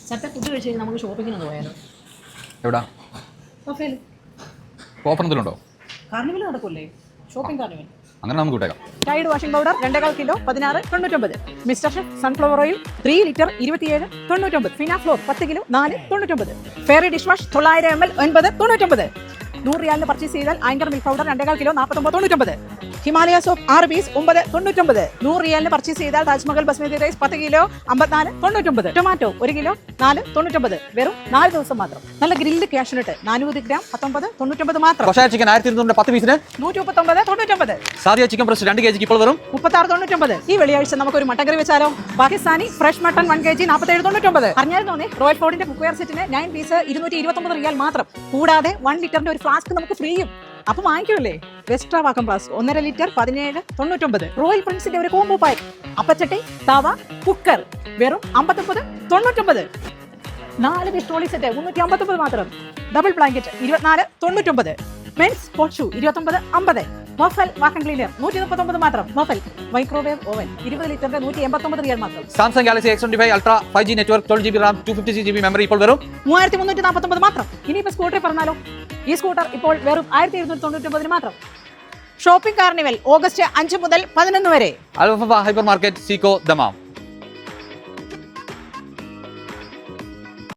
സത്യം ഫുഡ് കഴിച്ച് കഴിഞ്ഞാൽ നമുക്ക് ഷോപ്പിങ്ങിനൊന്ന് പോയാലോ? എവിടാ? ബഫേൽ. ഓഫർ എന്തെങ്കിലും ഉണ്ടോ? കാർണിവൽ നടക്കൂല്ലേ? Shopping carnival. അങ്ങനെ നമുക്ക് വിട്ടേക്കാം. Tide washing powder 2.25 kilo 16.99. Mister Chef sunflower oil 3 litre 27.99. Fina flour 10 kilo 4.99. Fairy dish wash 900 ml 9.99. 100 റിയാലിന് പർച്ചേസ് ചെയ്താൽ Anchor milk powder 2.25 kilo 49.99. Himalaya soap 6 piece 9.99. 100 റിയാലിന് പർച്ചേസ് ചെയ്താൽ Taj Mahal basmati rice 10 kilo 54.99. Tomato 1 kilo 4.99. വെറും 4 ദിവസം മാത്രം. നല്ല ഗ്രിൽഡ് കാഷ്യൂനട്ട് 400 ഗ്രാം 19.99 മാത്രം. കൊഷായ chicken 1200 10 പീസിന് 139.99. സാദിയ ചിക്കൻ ബ്രസ്റ്റ് 2 kg ഇപ്പോൾ വെറും 36.99. ഈ വെള്ളിയാഴ്ച നമുക്കൊരു മട്ടൻ കറി വെച്ചാലോ? Pakistani fresh mutton 1 kg 47.99. അറിഞ്ഞായിരുന്നോ? റോയൽ ഫോർഡിന്റെ കുക്ക്വെയർ സെറ്റിന് 9 പീസ് 229 റിയാൽ മാത്രം. കൂടാതെ 1 ലിറ്ററിന്റെ ഒരു ഫ്ലാസ്ക് നമുക്ക് ഫ്രീയും. അപ്പൊ വാങ്ങിക്കൂല്ലേ? Vestra vacuum flask 1.5 litre 17.99. Royal പ്രിൻസിന്റെ ഒരു കോംബോ പാക്ക് അപ്പച്ചട്ടി തവ കുക്കർ വെറും 59.99. 4 പീസ് ട്രോളി സെറ്റ് 359 മാത്രം. Double blanket 24.99. Men's sports shoe 29.50. Moffel vacuum cleaner 139 മാത്രം. മൊഫൽ മൈക്രോവേവ് ഓവൻ 20 ലിറ്ററിന്റെ 189 റിയാൽ മാത്രം. Samsung Galaxy X25 ultra 5G network 12GB RAM 256GB memory ഇപ്പോൾ വെറും 3349 മാത്രം. ഇനിയിപ്പോൾ സ്കൂട്ടറിൽ പറഞ്ഞാലോ? ഈ സ്കൂട്ടർ ഇപ്പോൾ വെറും 1799 മാത്രം. ഷോപ്പിംഗ് കാർണിവൽ ഓഗസ്റ്റ് 5 മുതൽ 11 വരെ. അൽഫ ഹൈപ്പർ മാർക്കറ്റ് സീക്കോ ദമാം.